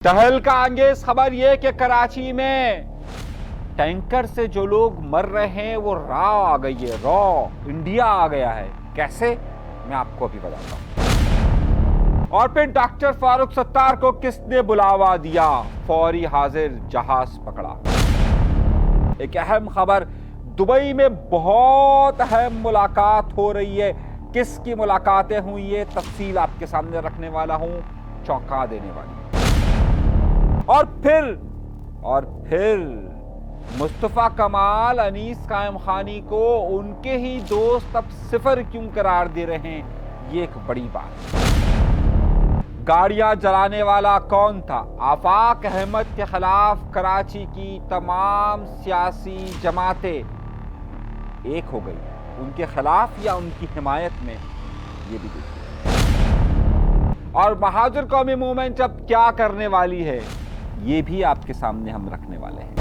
तहलका अंगेज खबर यह कि कराची में टैंकर से जो लोग मर रहे हैं वो आ गई है, इंडिया आ गया है। कैसे, मैं आपको अभी बताता हूं। और फिर डॉक्टर फारूक सत्तार को किसने बुलावा दिया, फौरी हाजिर जहाज पकड़ा। एक अहम खबर, दुबई में बहुत अहम मुलाकात हो रही है। किसकी मुलाकातें हुई है, तफसील आपके सामने रखने वाला हूं, चौंका देने वाली। और फिर मुस्तफा कमाल अनीस कायम खानी को उनके ही दोस्त अब सिफर क्यों करार दे रहे हैं, ये एक बड़ी बात। गाड़ियां जलाने वाला कौन था? आफाक अहमद के खिलाफ कराची की तमाम सियासी जमातें एक हो गई, उनके खिलाफ या उनकी हिमायत में, ये भी देखिए। और बहादुर कौमी मूवमेंट अब क्या करने वाली है, ये भी आपके सामने हम रखने वाले हैं।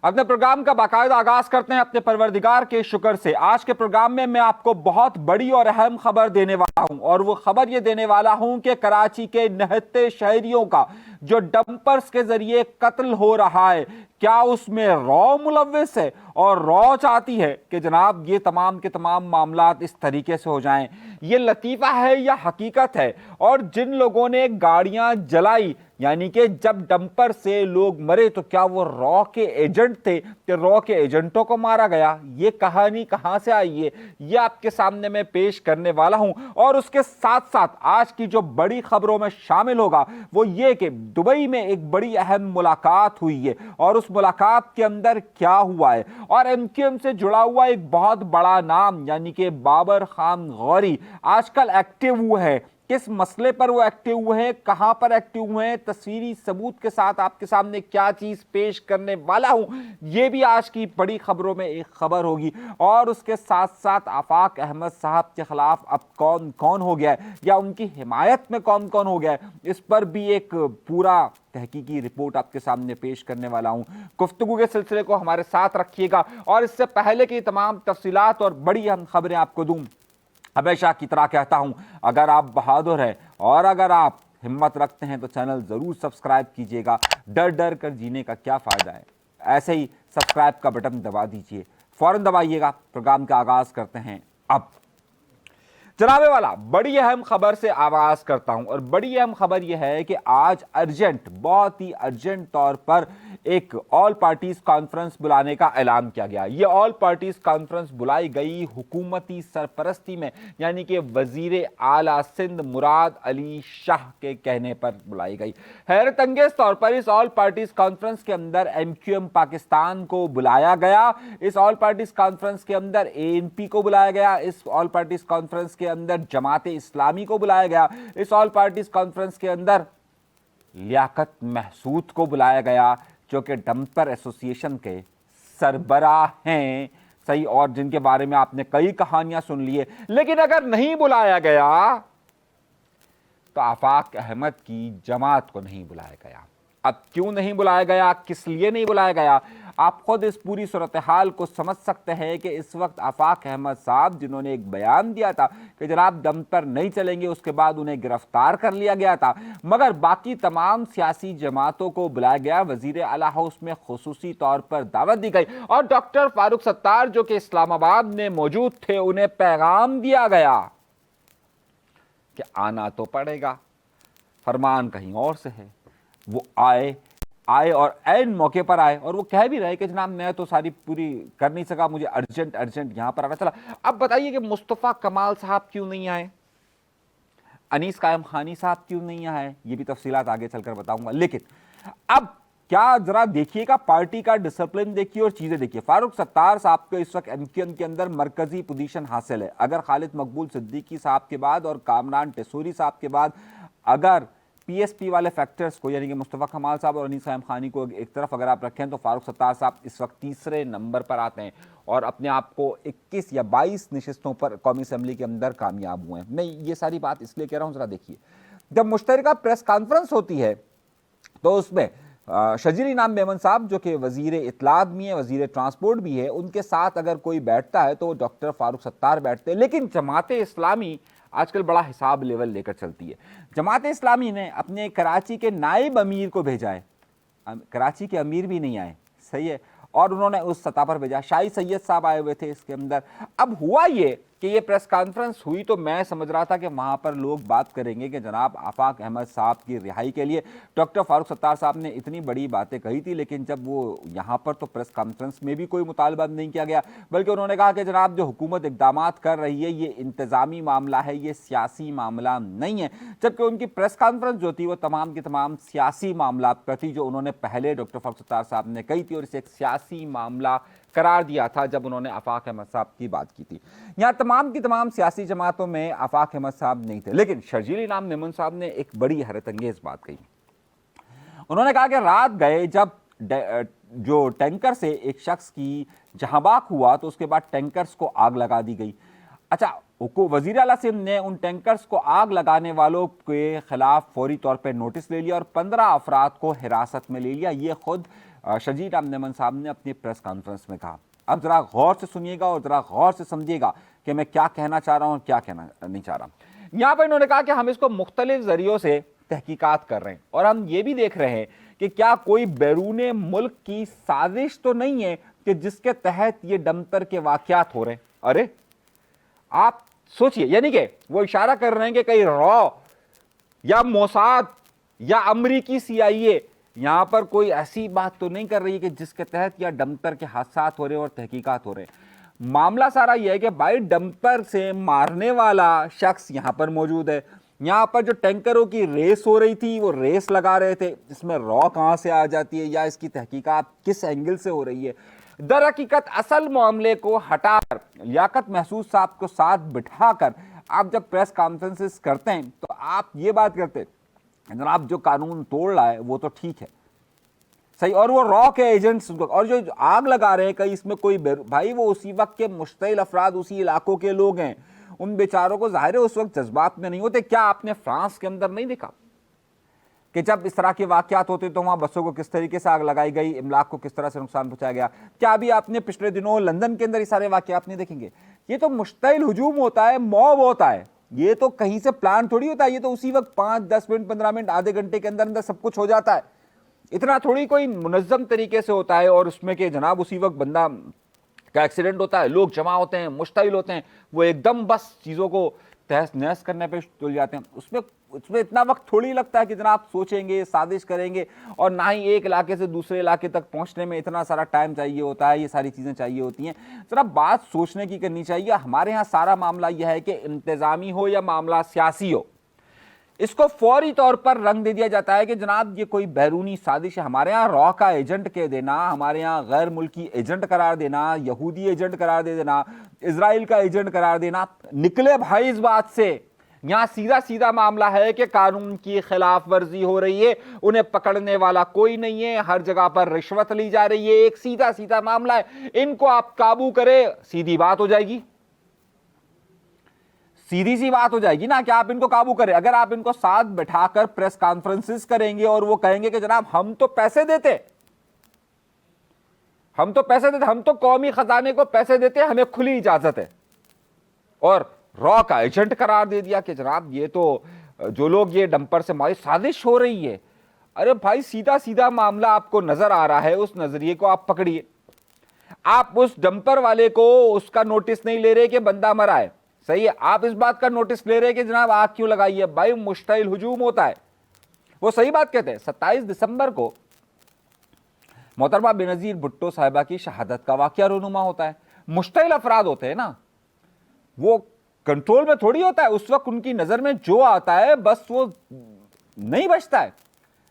अपने प्रोग्राम का बाकायदा आगाज करते हैं अपने परवरदिगार के शुक्र से। आज के प्रोग्राम में मैं आपको बहुत बड़ी और अहम खबर देने वाला हूं, और वो खबर ये देने वाला हूं कि कराची के 69 शहरियों का जो डंपर्स के जरिए कत्ल हो रहा है, क्या उसमें रॉ मुलव्विस है, और रॉ चाहती है कि जनाब ये तमाम के तमाम मामलात इस तरीके से हो जाएं। ये लतीफ़ा है या हकीकत है? और जिन लोगों ने गाड़ियां जलाई, यानी कि जब डंपर से लोग मरे, तो क्या वो रॉ के एजेंट थे कि रॉ के एजेंटों को मारा गया? ये कहानी कहां से आई है, ये आपके सामने मैं पेश करने वाला हूं। और उसके साथ साथ आज की जो बड़ी खबरों में शामिल होगा वो ये कि दुबई में एक बड़ी अहम मुलाकात हुई है, और उस मुलाकात के अंदर क्या हुआ है, और एमक्यूएम से जुड़ा हुआ एक बहुत बड़ा नाम यानी कि बाबर खान गौरी आजकल एक्टिव हुए हैं। किस मसले पर वो एक्टिव हुए हैं, कहां पर एक्टिव हुए हैं, तस्वीरी सबूत के साथ आपके सामने क्या चीज पेश करने वाला हूं, ये भी आज की बड़ी खबरों में एक खबर होगी। और उसके साथ साथ आफाक अहमद साहब के खिलाफ अब कौन कौन हो गया है, या उनकी हिमायत में कौन कौन हो गया है, इस पर भी एक पूरा तहकीकी रिपोर्ट आपके सामने पेश करने वाला हूं। गुफ्तगू के सिलसिले को हमारे साथ रखिएगा। और इससे पहले की तमाम तफसीलात और बड़ी अहम खबरें आपको दूं, हमेशा की तरह कहता हूं, अगर आप बहादुर हैं और अगर आप हिम्मत रखते हैं तो चैनल जरूर सब्सक्राइब कीजिएगा। डर डर कर जीने का क्या फायदा है, ऐसे ही सब्सक्राइब का बटन दबा दीजिए, फौरन दबाइएगा। प्रोग्राम का आगाज करते हैं अब। जनाबे वाला, बड़ी अहम खबर से आगाज करता हूं, और बड़ी अहम खबर यह है कि आज अर्जेंट, बहुत ही अर्जेंट तौर पर एक ऑल पार्टीज कॉन्फ्रेंस बुलाने का ऐलान किया गया। यह ऑल पार्टीज कॉन्फ्रेंस बुलाई गई हुकूमती सरपरस्ती में, यानी कि वजीर आला सिंध मुराद अली शाह के कहने पर बुलाई गई। हैरत अंगेज तौर पर इस ऑल पार्टीज कॉन्फ्रेंस के अंदर एमक्यूएम पाकिस्तान को बुलाया गया, इस ऑल पार्टीज कॉन्फ्रेंस के अंदर एएनपी को बुलाया गया, इस ऑल पार्टीज कॉन्फ्रेंस के अंदर जमाते इस्लामी को बुलाया गया, इस ऑल पार्टीज कॉन्फ्रेंस के अंदर लियाकत महसूद को बुलाया गया, जो कि डंपर एसोसिएशन के सरबराह हैं, सही, और जिनके बारे में आपने कई कहानियां सुन ली है। लेकिन अगर नहीं बुलाया गया तो आफाक अहमद की जमात को नहीं बुलाया गया। अब क्यों नहीं बुलाया गया, किस लिए नहीं बुलाया गया, आप खुद इस पूरी सूरत हाल को समझ सकते हैं कि इस वक्त आफाक अहमद साहब, जिन्होंने एक बयान दिया था कि जनाब दम पर नहीं चलेंगे, उसके बाद उन्हें गिरफ्तार कर लिया गया था, मगर बाकी तमाम सियासी जमातों को बुलाया गया। वजीर आला हाउस में खुसूसी तौर पर दावत दी गई, और डॉक्टर फारूक सत्तार जो कि इस्लामाबाद में मौजूद थे, उन्हें पैगाम दिया गया कि आना तो पड़ेगा, फरमान कहीं और से है। वो आए और ऐन मौके पर आए, और वो कह भी रहे कि जनाब मैं तो सारी पूरी कर नहीं सका, मुझे अर्जेंट यहां पर आना चला। अब बताइए कि मुस्तफा कमाल साहब क्यों नहीं आए, अनीस कायम खानी साहब क्यों नहीं आए, ये भी तफसीलात आगे चलकर बताऊंगा। लेकिन अब क्या, जरा देखिएगा, पार्टी का डिसिप्लिन देखिए और चीजें देखिए। फारूक सत्तार साहब को इस वक्त एमक्यूएम के अंदर मरकजी पोजीशन हासिल है। अगर खालिद मकबूल सिद्दीकी साहब के बाद और कामरान टेसूरी साहब के बाद अगर पीएसपी वाले फैक्टर्स को, यानी कि मुस्तफा कमाल साहब और अनीस कायम खानी को एक तरफ अगर आप रखें, तो फारूक सत्तार साहब इस वक्त तीसरे नंबर पर आते हैं, और अपने आप को 21 या 22 नशिस्तों पर कौमी असम्बली के अंदर कामयाब हुए हैं। मैं ये सारी बात इसलिए कह रहा हूं, जरा देखिए, जब मुश्तरका प्रेस कॉन्फ्रेंस होती है तो उसमें शजीर इनाम मेमन साहब जो कि वजीर इत्तलात भी हैं, वजीर ट्रांसपोर्ट भी है, उनके साथ अगर कोई बैठता है तो डॉक्टर फारूक सत्तार बैठते हैं। लेकिन जमाते इस्लामी आजकल बड़ा हिसाब लेवल लेकर चलती है। जमात इस्लामी ने अपने कराची के नायब अमीर को भेजा है, कराची के अमीर भी नहीं आए, सही है, और उन्होंने उस सतह पर भेजा। शाही सैयद साहब आए हुए थे इसके अंदर। अब हुआ ये कि ये प्रेस कॉन्फ्रेंस हुई तो मैं समझ रहा था कि वहाँ पर लोग बात करेंगे कि जनाब आफाक अहमद साहब की रिहाई के लिए डॉक्टर फारूक सत्तार साहब ने इतनी बड़ी बातें कही थी, लेकिन जब वो यहाँ पर तो प्रेस कॉन्फ्रेंस में भी कोई मुतालबा नहीं किया गया, बल्कि उन्होंने कहा कि जनाब जो हुकूमत इकदाम कर रही है ये इंतज़ामी मामला है, ये सियासी मामला नहीं है। जबकि उनकी प्रेस कॉन्फ्रेंस जो थी वो तमाम की तमाम सियासी मामला पर थी, जो उन्होंने पहले डॉक्टर फारूक सत्तार साहब ने कही थी, और इसे एक सियासी मामला करार दिया था जब उन्होंने आफाक अहमद साहब की बात की थी। यहाँ तमाम की तमाम सियासी जमातों में आफाक अहमद साहब नहीं थे, लेकिन शर्जील इनाम मेमन साहब ने एक बड़ी हैरत अंगेज बात कही। उन्होंने कहा कि रात गए जब जो टैंकर से एक शख्स की जहांबाक हुआ तो उसके बाद टैंकर्स को आग लगा दी गई। अच्छा, वजीर आला सिंध ने उन टैंकर्स को आग लगाने वालों के खिलाफ फौरी तौर पर नोटिस ले लिया और 15 अफराद को हिरासत में ले लिया। ये खुद शर्जील इनाम मेमन साहब ने अपनी प्रेस कॉन्फ्रेंस में कहा। अब जरा गौर से सुनिएगा और जरा गौर से समझिएगा कि मैं क्या कहना चाह रहा हूं और क्या कहना नहीं चाह रहा। यहां पर इन्होंने कहा कि हम इसको मुख्तलिफ जरियों से तहकीकात कर रहे हैं और हम ये भी देख रहे हैं कि क्या कोई बैरूने मुल्क की साजिश तो नहीं है कि जिसके तहत ये डंपर के वाकयात हो रहे हैं। अरे आप सोचिए, यानी कि वो इशारा कर रहे हैं कि कहीं रॉ या मोसाद या अमरीकी CIA यहां पर कोई ऐसी बात तो नहीं कर रही है कि जिसके तहत या डंपर के हादसात हो रहे हैं और तहकीकात हो रहे हैं। मामला सारा यह है कि भाई डंपर से मारने वाला शख्स यहां पर मौजूद है। यहां पर जो टैंकरों की रेस हो रही थी वो रेस लगा रहे थे, इसमें रॉ कहां से आ जाती है या इसकी तहकीकात किस एंगल से हो रही है। दर हकीकत असल मामले को हटाकर लियाकत महसूस साहब को साथ बिठाकर आप जब प्रेस कॉन्फ्रेंसेस करते हैं तो आप ये बात करते हैं जनाब जो कानून तोड़ रहा है वो तो ठीक है, सही, और वो रॉ के एजेंट्स और जो आग लगा रहे हैं कहीं इसमें कोई भाई वो उसी वक्त के मुश्तइल अफराद उसी इलाकों के लोग हैं, उन बेचारों को जाहिर है उस वक्त जज्बात में नहीं होते। क्या आपने फ्रांस के अंदर नहीं देखा कि जब इस तरह के वाकयात होते तो वहां बसों को किस तरीके से आग लगाई गई, इमलाक को किस तरह से नुकसान पहुंचाया गया। क्या अभी आपने पिछले दिनों लंदन के अंदर ये सारे वाकयात नहीं देखेंगे? ये तो मुश्तइल हुजूम होता है, मॉब होता है, ये तो कहीं से प्लान थोड़ी होता है, ये तो उसी वक्त 5-10 मिनट 15 मिनट आधे घंटे के अंदर अंदर सब कुछ हो जाता है। इतना थोड़ी कोई मुनज़्ज़म तरीके से होता है और उसमें कि जनाब उसी वक्त बंदा का एक्सीडेंट होता है, लोग जमा होते हैं, मुश्तइल होते हैं, वो एकदम बस चीज़ों को तहस नहस करने पे तुल जाते हैं। उसमें इतना वक्त थोड़ी लगता है कि जनाब सोचेंगे, साजिश करेंगे, और ना ही एक इलाके से दूसरे इलाके तक पहुंचने में इतना सारा टाइम चाहिए होता है, ये सारी चीज़ें चाहिए होती हैं। जरा बात सोचने की करनी चाहिए। हमारे यहाँ सारा मामला यह है कि इंतज़ामी हो या मामला सियासी हो, इसको फौरी तौर पर रंग दे दिया जाता है कि जनाब ये कोई बैरूनी साजिश है। हमारे यहाँ रॉ का एजेंट कह देना, हमारे यहाँ गैर मुल्की एजेंट करार देना, यहूदी एजेंट करार दे देना, इजराइल का एजेंट करार देना, निकले भाई इस बात से यहाँ सीधा सीधा मामला है कि कानून की खिलाफ वर्जी हो रही है, उन्हें पकड़ने वाला कोई नहीं है, हर जगह पर रिश्वत ली जा रही है, एक सीधा सीधा मामला है। इनको आप काबू करें, सीधी बात हो जाएगी, सीधी सी बात हो जाएगी ना कि आप इनको काबू करें। अगर आप इनको साथ बैठाकर प्रेस कॉन्फ्रेंसेस करेंगे और वो कहेंगे कि जनाब हम तो पैसे देते, हम तो कौमी खजाने को पैसे देते, हमें खुली इजाजत है, और रॉ का एजेंट करार दे दिया कि जनाब ये तो जो लोग ये डंपर से हमारी साजिश हो रही है। अरे भाई सीधा सीधा मामला आपको नजर आ रहा है, उस नजरिए को आप पकड़िए। आप उस डंपर वाले को उसका नोटिस नहीं ले रहे कि बंदा मरा है, सही है, आप इस बात का नोटिस ले रहे हैं कि जनाब आग क्यों लगाई है। भाई मुश्तइल हुजूम होता है, वो सही बात कहते हैं। 27 दिसंबर को मोहतरमा बेनजीर भुट्टो साहिबा की शहादत का वाकया रोनुमा होता है। मुश्तइल अफराद होते हैं ना, वो कंट्रोल में थोड़ी होता है, उस वक्त उनकी नजर में जो आता है बस वो नहीं बचता है।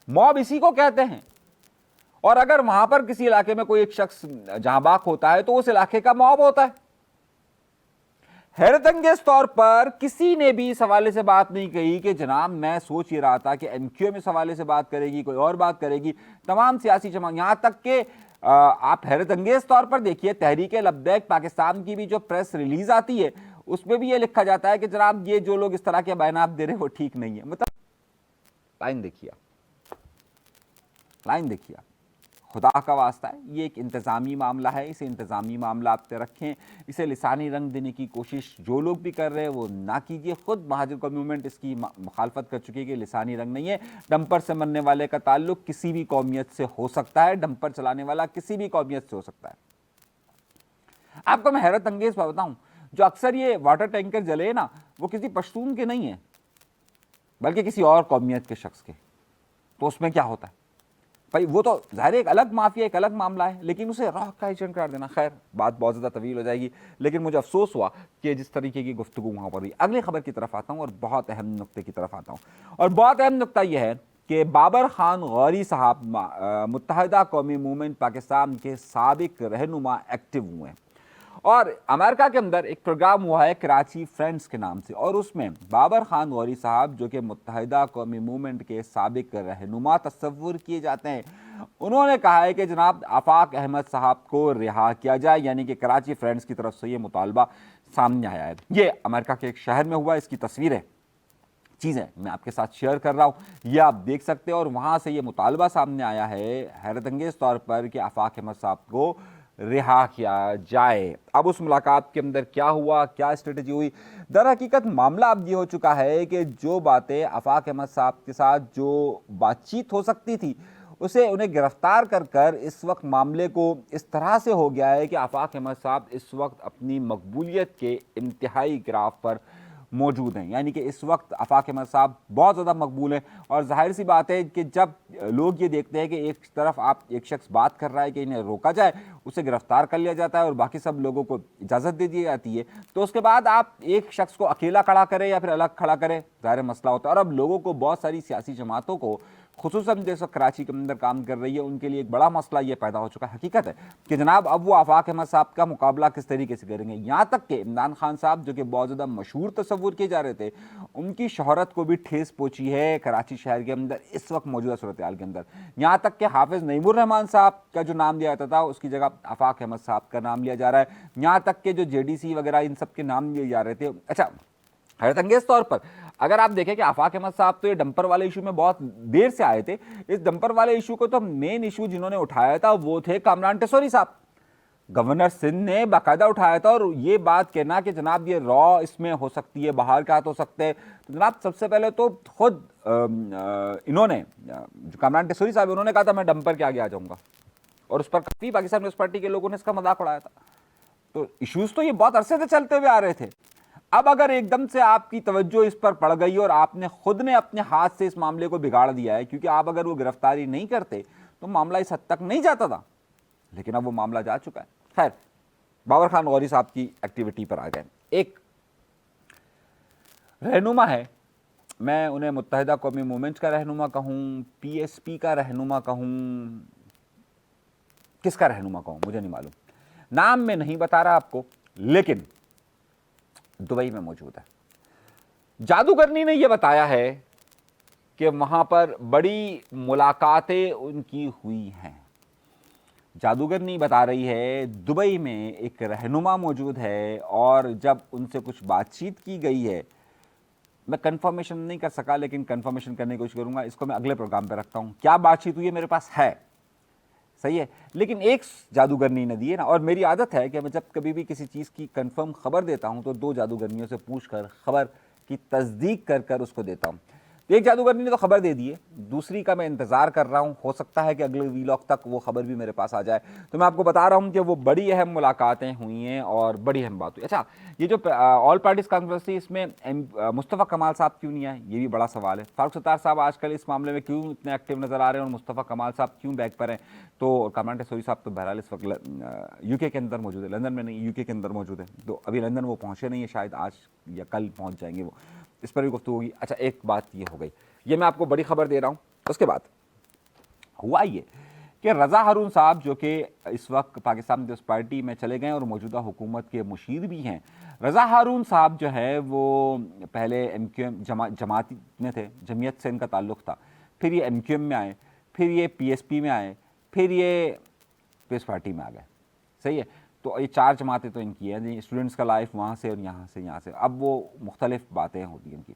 मॉब इसी को कहते हैं। और अगर वहां पर किसी इलाके में कोई एक शख्स जहांबाक होता है तो उस इलाके का मॉब होता है। हैरतअंगेज तौर पर किसी ने भी इस हवाले से बात नहीं कही कि जनाब मैं सोच ही रहा था कि MQM इस हवाले से बात करेगी, कोई और बात करेगी, तमाम सियासी जमात, यहां तक कि आप हैरतअंगेज तौर पर देखिए तहरीक लब्बैक पाकिस्तान की भी जो प्रेस रिलीज आती है उसमें भी ये लिखा जाता है कि जनाब ये जो लोग इस तरह के बयान दे रहे हैं वो ठीक नहीं है। मतलब लाइन देखिए, खुदा का वास्ता है, ये एक इंतज़ामी मामला है, इसे इंतज़ामी मामला आप रखें, इसे लिसानी रंग देने की कोशिश जो लोग भी कर रहे हैं वो ना कीजिए। खुद महाजिर कौमी मूवमेंट इसकी मुखालफत कर चुकी है कि लिसानी रंग नहीं है। डंपर से मरने वाले का ताल्लुक किसी भी कौमियत से हो सकता है, डंपर चलाने वाला किसी भी कौमियत से हो सकता है। आपको मैं हैरत अंगेज बात बताऊं, जो अक्सर ये वाटर टैंकर जले ना, वो किसी पश्तून के नहीं है बल्कि किसी और कौमियत के शख्स के। तो उसमें क्या होता है भाई, वो तो ज़ाहिर एक अलग माफिया, एक अलग मामला है, लेकिन उसे रॉ का एजेंट करार देना, खैर बात बहुत ज़्यादा तवील हो जाएगी, लेकिन मुझे अफसोस हुआ कि जिस तरीके की गुफ्तगू वहाँ पर हुई। अगली खबर की तरफ आता हूँ और बहुत अहम नुक्ते की तरफ आता हूँ, और बहुत अहम नुक्ता यह है कि बाबर खान गौरी साहब मुत्तहिदा कौमी मूवमेंट पाकिस्तान के साबिक रहनुमा एक्टिव हुए हैं, और अमेरिका के अंदर एक प्रोग्राम हुआ है कराची फ्रेंड्स के नाम से, और उसमें बाबर खान गौरी साहब जो कि मुत्तहिदा कौमी मूवमेंट के साबिक रहनुमा तस्वुर किए जाते हैं, उन्होंने कहा है कि जनाब आफाक अहमद साहब को रिहा किया जाए, यानी कि कराची फ्रेंड्स की तरफ से ये मुतालबा सामने आया है। ये अमेरिका के एक शहर में हुआ, इसकी तस्वीरें चीज़ें मैं आपके साथ शेयर कर रहा हूँ, ये आप देख सकते हैं, और वहाँ से ये मुतालबा सामने आया है हैरत अंगेज़ तौर पर कि आफाक अहमद साहब को रिहा किया जाए। अब उस मुलाकात के अंदर क्या हुआ, क्या स्ट्रेटजी हुई, दर हकीकत मामला अब ये हो चुका है कि जो बातें आफाक अहमद साहब के साथ जो बातचीत हो सकती थी, उसे उन्हें गिरफ्तार कर कर इस वक्त मामले को इस तरह से हो गया है कि आफाक अहमद साहब इस वक्त अपनी मकबूलियत के इंतहाई ग्राफ पर मौजूद हैं, यानी कि इस वक्त आफाक अहमद साहब बहुत ज़्यादा मकबूल हैं। और जाहिर सी बात है कि जब लोग ये देखते हैं कि एक तरफ आप एक शख्स बात कर रहा है कि इन्हें रोका जाए, उसे गिरफ्तार कर लिया जाता है और बाकी सब लोगों को इजाज़त दे दी जाती है, तो उसके बाद आप एक शख्स को अकेला खड़ा करें या फिर अलग खड़ा करें, ज़ाहिर मसला होता है। और अब लोगों को, बहुत सारी सियासी जमातों को, खुसूसन जैसे कराची के अंदर काम कर रही है, उनके लिए एक बड़ा मसला ये पैदा हो चुका है। हकीकत है कि जनाब अब वो आफाक अहमद साहब का मुकाबला किस तरीके से करेंगे। यहाँ तक कि इमरान खान साहब जो कि बहुत ज़्यादा मशहूर तस्वुर किए जा रहे थे, उनकी शोहरत को भी ठेस पहुँची है कराची शहर के अंदर इस वक्त मौजूदा सूरत हाल के अंदर। यहाँ तक कि हाफिज़ नईमुर रहमान साहब का जो नाम दिया जाता था, उसकी जगह आफाक अहमद साहब का नाम लिया जा रहा है। यहाँ तक कि जो JDC वगैरह इन सब के नाम लिए जा रहे थे। अच्छा, हैरत अंगेज़ तौर पर अगर आप देखें कि आफाक अहमद साहब तो ये डंपर वाले इशू में बहुत देर से आए थे, इस डंपर वाले इशू को तो मेन इशू जिन्होंने उठाया था वो थे कामरान टेसोरी साहब। गवर्नर सिंध ने बाकायदा उठाया था, और ये बात कहना कि जनाब ये रॉ इसमें हो सकती है, बाहर का हो सकते हैं, तो जनाब सबसे पहले तो खुद इन्होंने, जो कामरान टेसोरी साहब, उन्होंने कहा था मैं डंपर के आगे आ जाऊंगा, और उस पर काफ़ी पाकिस्तान कम्युनिस्ट पार्टी के लोगों ने इसका मजाक उड़ाया था। तो इशूज़ तो ये बहुत अरसे से चलते हुए आ रहे थे। अब अगर एकदम से आपकी तवज्जो इस पर पड़ गई और आपने खुद ने अपने हाथ से इस मामले को बिगाड़ दिया है, क्योंकि आप अगर वो गिरफ्तारी नहीं करते तो मामला इस हद तक नहीं जाता था, लेकिन अब वो मामला जा चुका है। खैर, बाबर खान गौरी साहब की एक्टिविटी पर आ गए। एक रहनुमा है, मैं उन्हें मुत्तहिदा कौमी मूवमेंट का रहनुमा कहूँ, PSP का रहनुमा कहूँ, किसका रहनुमा कहूँ मुझे नहीं मालूम, नाम में नहीं बता रहा आपको, लेकिन दुबई में मौजूद है। जादूगरनी ने यह बताया है कि वहां पर बड़ी मुलाकातें उनकी हुई हैं। जादूगरनी बता रही है दुबई में एक रहनुमा मौजूद है, और जब उनसे कुछ बातचीत की गई है, मैं कंफर्मेशन नहीं कर सका लेकिन कंफर्मेशन करने की कोशिश करूंगा, इसको मैं अगले प्रोग्राम पे रखता हूं। क्या बातचीत हुई है मेरे पास है, सही है, लेकिन एक जादूगरनी ने दी है ना, और मेरी आदत है कि मैं जब कभी भी किसी चीज़ की कंफर्म खबर देता हूं तो 2 जादूगरनियों से पूछकर खबर की तस्दीक कर कर उसको देता हूं। तो एक जादूगरनी ने तो खबर दे दी है, दूसरी का मैं इंतज़ार कर रहा हूं, हो सकता है कि अगले वीलॉग तक वो खबर भी मेरे पास आ जाए। तो मैं आपको बता रहा हूं कि वो बड़ी अहम मुलाकातें हुई हैं और बड़ी अहम बात हुई। अच्छा, ये जो ऑल पार्टीज़ कॉन्फ्रेंस थी, इसमें मुस्तफ़ा कमाल साहब क्यों नहीं आए, ये भी बड़ा सवाल है। फारूक सत्तार साहब आजकल इस मामले में क्यों इतने एक्टिव नज़र आ रहे हैं और मुस्तफ़ा कमाल साहब क्यों बैक पर हैं। तो कामरान टेसोरी साहब तो बहरहाल इस वक्त UK के अंदर मौजूद है, लंदन में नहीं, UK के अंदर मौजूद है, तो अभी लंदन वो पहुँचे नहीं है, शायद आज या कल पहुँच जाएंगे वो, इस पर भी गुफ्तगू होगी। अच्छा, एक बात ये हो गई, ये मैं आपको बड़ी खबर दे रहा हूँ। उसके बाद हुआ ये कि रज़ा हारून साहब जो कि इस वक्त पाकिस्तान कम्युनिस्ट पार्टी में चले गए और मौजूदा हुकूमत के मुशीर भी हैं, रज़ा हारून साहब जो है वो पहले MQM जमात में थे, जमीयत से इनका ताल्लुक़ था, फिर ये MQM में आए, फिर ये PSP में आए, फिर ये पीस पार्टी में आ गए, सही है। तो ये 4 जमातें तो इनकी हैं, स्टूडेंट्स का लाइफ वहाँ से और यहाँ से, अब वो मुख्तलिफ बातें होती हैं इनकी।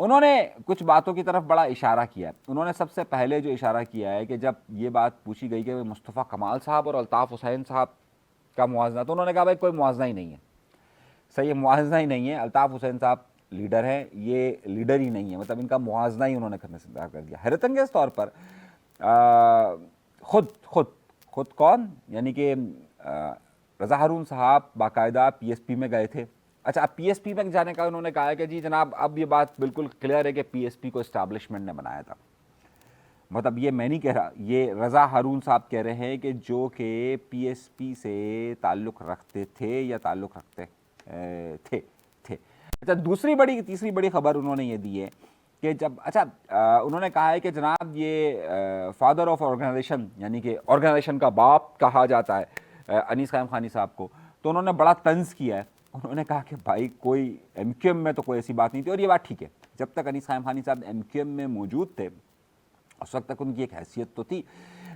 उन्होंने कुछ बातों की तरफ बड़ा इशारा किया है। उन्होंने सबसे पहले जो इशारा किया है कि जब ये बात पूछी गई कि मुस्तफ़ा कमाल साहब और अल्ताफ़ हुसैन साहब का मुआवजा, तो उन्होंने कहा भाई कोई मुआवजा ही नहीं है। सही है, मुआवजा ही नहीं है। अल्ताफ़ हुसैन साहब लीडर हैं, ये लीडर ही नहीं है, मतलब इनका मुआवजा ही उन्होंने करने से इनकार कर दिया। हैरतअंगेज़ तौर पर खुद खुद खुद कौन, यानी कि रज़ा हारून साहब बाकायदा पीएसपी में गए थे। अच्छा, अब पीएसपी में जाने का उन्होंने कहा है कि जी जनाब अब ये बात बिल्कुल क्लियर है कि पीएसपी को इस्टेब्लिशमेंट ने बनाया था। मतलब ये मैं नहीं कह रहा, ये रज़ा हारून साहब कह रहे हैं कि जो कि पीएसपी से ताल्लुक़ रखते थे या ताल्लुक़ रखते थे। अच्छा, तीसरी बड़ी खबर उन्होंने ये दी है कि जब उन्होंने कहा है कि जनाब ये फादर ऑफ ऑर्गेनाइजेशन, यानी कि ऑर्गेनाइजेशन का बाप कहा जाता है अनीस क़याम खानी साहब को, तो उन्होंने बड़ा तंज़ किया है। उन्होंने कहा कि भाई कोई एमक्यूएम में तो कोई ऐसी बात नहीं थी, और ये बात ठीक है। जब तक अनीस क़याम खानी साहब एमक्यूएम में मौजूद थे उस वक्त तक उनकी एक हैसियत तो थी,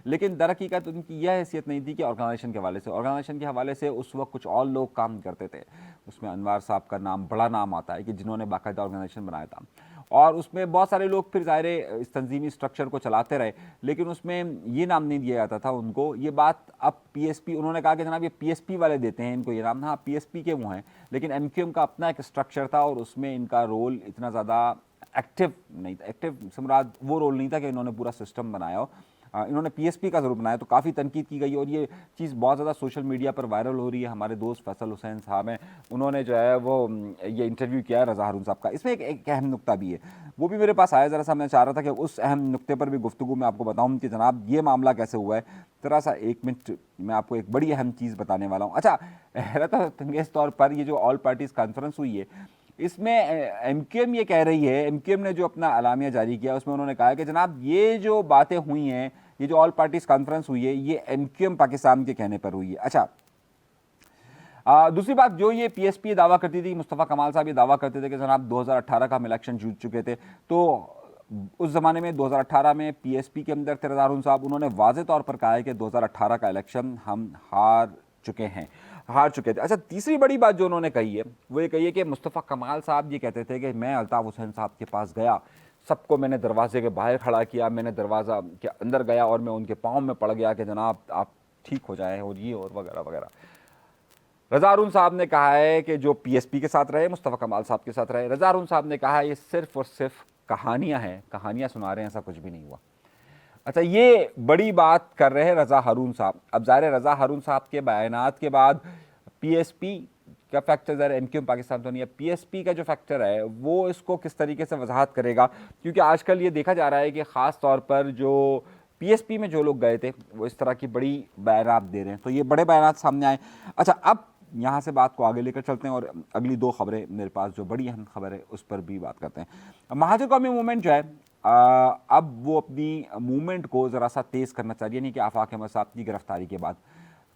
लेकिन दरहकीकत उनकी यह हैसियत नहीं थी कि ऑर्गेनाइजेशन के हवाले से। ऑर्गेनाइजेशन के हवाले से उस वक्त कुछ और लोग काम करते थे। उसमें अनवार साहब का नाम बड़ा नाम आता है कि जिन्होंने बाकायदा ऑर्गेनाइजेशन बनाया था, और उसमें बहुत सारे लोग फिर ज़ाहिर इस तंजीमी स्ट्रक्चर को चलाते रहे, लेकिन उसमें ये नाम नहीं दिया जाता था उनको। ये बात अब पीएसपी, उन्होंने कहा कि जनाब ये पीएसपी वाले देते हैं इनको ये नाम। हाँ, पीएसपी के वो हैं, लेकिन एमक्यूएम का अपना एक स्ट्रक्चर था और उसमें इनका रोल इतना ज़्यादा एक्टिव नहीं था। एक्टिव से मुराद वो रोल नहीं था कि इन्होंने पूरा सिस्टम बनाया हो। इन्होंने पीएसपी का ज़रूर बनाया, तो काफ़ी तनकीद की गई, और ये चीज़ बहुत ज़्यादा सोशल मीडिया पर वायरल हो रही है। हमारे दोस्त फैसल हुसैन साहब हैं, उन्होंने जो है वो ये इंटरव्यू किया है रज़ा हारून साहब का। इसमें एक अहम नुक्ता भी है, वो भी मेरे पास आया। ज़रा सा मैं चाह रहा था कि उस अहम नुक्ते पर भी गुफ्तगू में आपको बताऊँ कि जनाब ये मामला कैसे हुआ है। ज़रा सा 1 मिनट मैं आपको एक बड़ी अहम चीज़ बताने वाला हूँ। अच्छा, हैरतअंगेज़ तौर पर ये जो ऑल पार्टीज़ कॉन्फ्रेंस हुई है, इसमें एमक्यूएम ये कह रही है, एमक्यूएम ने जो अपना अलामिया जारी किया उसमें उन्होंने कहा है कि जनाब ये जो बातें हुई हैं, ये जो ऑल पार्टीज कॉन्फ्रेंस हुई है, ये एमक्यूएम पाकिस्तान के कहने पर हुई है। अच्छा, दूसरी बात, जो ये पीएसपी दावा करती थी, मुस्तफ़ा कमाल साहब ये दावा करते थे कि जनाब 2018 का हम इलेक्शन जीत चुके थे, तो उस ज़माने में 2018 में पीएसपी के अंदर थे रज़ा हारून साहब। उन्होंने वाज़े तौर पर कहा है कि 2018 का इलेक्शन हम हार चुके थे। अच्छा, तीसरी बड़ी बात जो उन्होंने कही है वो ये कही है कि मुस्तफ़ा कमाल साहब ये कहते थे कि मैं अल्ताफ़ हुसैन साहब के पास गया, सबको मैंने दरवाजे के बाहर खड़ा किया, मैंने दरवाज़ा के अंदर गया और मैं उनके पाँव में पड़ गया कि जनाब आप ठीक हो जाएं और ये और वगैरह वगैरह। रज़ा हारून साहब ने कहा है कि जो पीएसपी के साथ रहे, मुस्तफ़ा कमाल साहब के साथ रहे, रज़ा हारून साहब ने कहा है ये सिर्फ़ और सिर्फ कहानियाँ हैं, कहानियाँ सुना रहे हैं, ऐसा कुछ भी नहीं हुआ। अच्छा, ये बड़ी बात कर रहे हैं रज़ा हारून साहब। अब ज़ाहिर है रज़ा हारून साहब के बयानात के बाद पीएसपी का फैक्टर, ज़रा एमक्यूएम पाकिस्तान तो नहीं है, पीएसपी का जो फैक्टर है वो इसको किस तरीके से वजाहत करेगा, क्योंकि आजकल ये देखा जा रहा है कि ख़ास तौर पर जो पीएसपी में जो लोग गए थे वो इस तरह की बड़ी बयानात दे रहे हैं, तो ये बड़े बयानात सामने आए। अच्छा, अब यहाँ से बात को आगे लेकर चलते हैं और अगली 2 खबरें मेरे पास जो बड़ी अहम खबर है उस पर भी बात करते हैं। महाजर कौमी मूवमेंट जो है अब वो अपनी मूवमेंट को ज़रा सा तेज़ करना चाहिए, नहीं कि आफाक अहमद साहब की गिरफ्तारी के बाद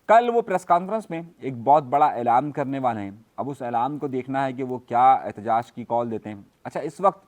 कल वो प्रेस कॉन्फ्रेंस में एक बहुत बड़ा ऐलान करने वाले हैं। अब उस ऐलान को देखना है कि वो क्या एहतजाज की कॉल देते हैं। अच्छा, इस वक्त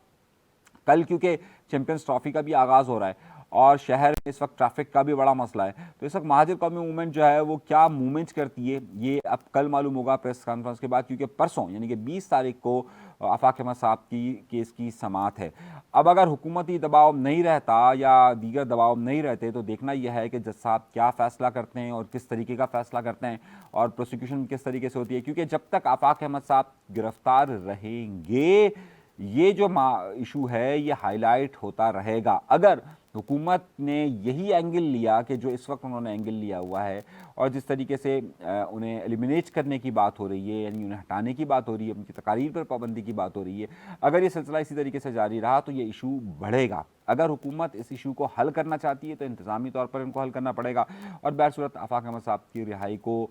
कल क्योंकि चैंपियंस ट्रॉफी का भी आगाज़ हो रहा है और शहर में इस वक्त ट्रैफिक का भी बड़ा मसला है, तो इस वक्त महाजर कौमी मूवमेंट जो है वो क्या मूवमेंट करती है ये अब कल मालूम होगा प्रेस कॉन्फ्रेंस के बाद, क्योंकि परसों यानी कि 20 तारीख को आफाक अहमद साहब की केस की समाअत है। अब अगर हुकूमती दबाव नहीं रहता या दीगर दबाव नहीं रहते तो देखना यह है कि जज साहब क्या फ़ैसला करते हैं और किस तरीके का फ़ैसला करते हैं और प्रोसिक्यूशन किस तरीके से होती है, क्योंकि जब तक आफाक अहमद साहब गिरफ्तार रहेंगे ये जो इशू है ये हाईलाइट होता रहेगा। अगर हुकूमत ने यही एंगल लिया कि जो इस वक्त उन्होंने एंगल लिया हुआ है और जिस तरीके से उन्हें एलिमिनेट करने की बात हो रही है, यानी उन्हें हटाने की बात हो रही है, उनकी तकारीर पर पाबंदी की बात हो रही है, अगर ये सिलसिला इसी तरीके से जारी रहा तो ये इशू बढ़ेगा। अगर हुकूमत इस इशू को हल करना चाहती है तो इंतज़ामी तौर पर इनको हल करना पड़ेगा और बहरसूरत आफाक अहमद साहब की रिहाई को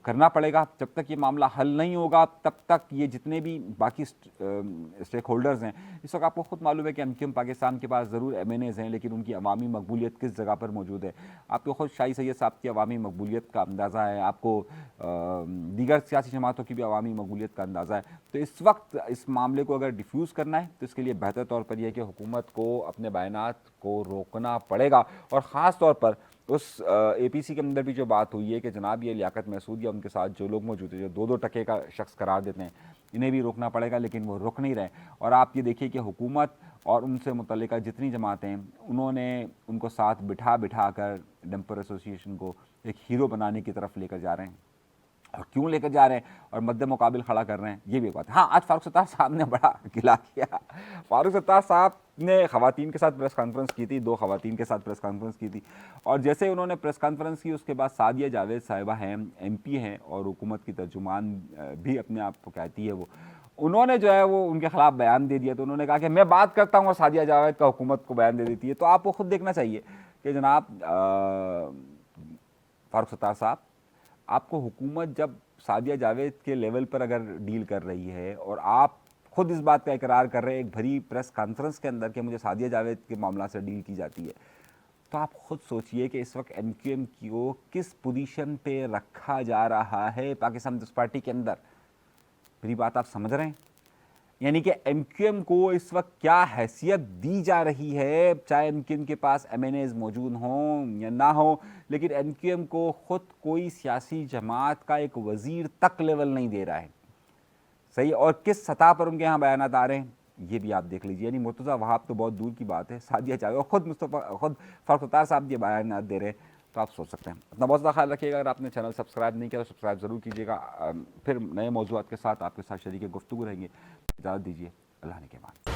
करना पड़ेगा। जब तक ये मामला हल नहीं होगा तब तक ये जितने भी बाकी स्टेक होल्डर्स हैं, इस वक्त आपको खुद मालूम है कि एमक्यूएम पाकिस्तान के पास ज़रूर MNAs हैं, लेकिन उनकी अवामी मकबूलियत किस जगह पर मौजूद है। आपको खुद शाही सैयद साहब की अवामी मकबूलियत का अंदाज़ा है, आपको दीगर सियासी जमातों की भी अवामी मकबूलियत का अंदाज़ा है। तो इस वक्त इस मामले को अगर डिफ्यूज़ करना है तो इसके लिए बेहतर तौर पर यह है कि हुकूमत को अपनी अपने बयानात को रोकना पड़ेगा। और ख़ास तौर पर उस APC के अंदर भी जो बात हुई है कि जनाब ये लियाकत महसूद या उनके साथ जो लोग मौजूद हैं, जो 2-2 टके का शख्स करार देते हैं, इन्हें भी रोकना पड़ेगा, लेकिन वो रुक नहीं रहे। और आप ये देखिए कि हुकूमत और उनसे मुतल्लिका जितनी जमातें हैं, उन्होंने उनको साथ बिठा कर डंपर एसोसिएशन को एक हीरो बनाने की तरफ लेकर जा रहे हैं। और क्यों लेकर जा रहे हैं और मद्दे मुकाबिल खड़ा कर रहे हैं, ये भी एक बात है। हाँ, आज फारूक सत्तार साहब ने बड़ा गिला किया। फारूक सत्तार साहब ने ख़वातीन के साथ प्रेस कॉन्फ्रेंस की थी, 2 ख़वातीन के साथ प्रेस कॉन्फ्रेंस की थी, और जैसे उन्होंने प्रेस कॉन्फ्रेंस की उसके बाद सादिया जावेद साहिबा हैं, MP हैं और हुकूमत की तर्जुमान भी अपने आप को कहती है, वो उन्होंने जो है वो उनके खिलाफ बयान दे दिया। तो उन्होंने कहा कि मैं बात करता हूँ और सादिया जावेद का हुकूमत को बयान दे देती है। तो आपको खुद देखना चाहिए कि जनाब फारूक सत्तार साहब, आपको हुकूमत जब सादिया जावेद के लेवल पर अगर डील कर रही है और आप खुद इस बात का इकरार कर रहे हैं एक भरी प्रेस कॉन्फ्रेंस के अंदर कि मुझे सादिया जावेद के मामला से डील की जाती है, तो आप खुद सोचिए कि इस वक्त MQM को किस पोजीशन पे रखा जा रहा है पाकिस्तान कम्युनिस्ट पार्टी के अंदर। मेरी बात आप समझ रहे हैं? यानी कि MQM को इस वक्त क्या हैसियत दी जा रही है, चाहे MQM के पास MNAs मौजूद हों या ना हो, लेकिन MQM को खुद कोई सियासी जमात का एक वज़ीर तक लेवल नहीं दे रहा है। सही, और किस सतह पर उनके यहाँ बयानात आ रहे हैं ये भी आप देख लीजिए। यानी मुर्तज़ा वहाब तो बहुत दूर की बात है, सादिया जावेद और खुद फारूक सत्तार साहब ये बयानात दे रहे हैं, तो आप सोच सकते हैं। अपना बहुत ज़्यादा ख्याल रखिएगा। अगर आपने चैनल सब्सक्राइब नहीं किया तो सब्सक्राइब ज़रूर कीजिएगा। फिर नए मौज़ूआत के साथ आपके साथ शरीक गुफ्तगू रहेंगे। इजाज़त दीजिए, अल्लाह ने के बाद।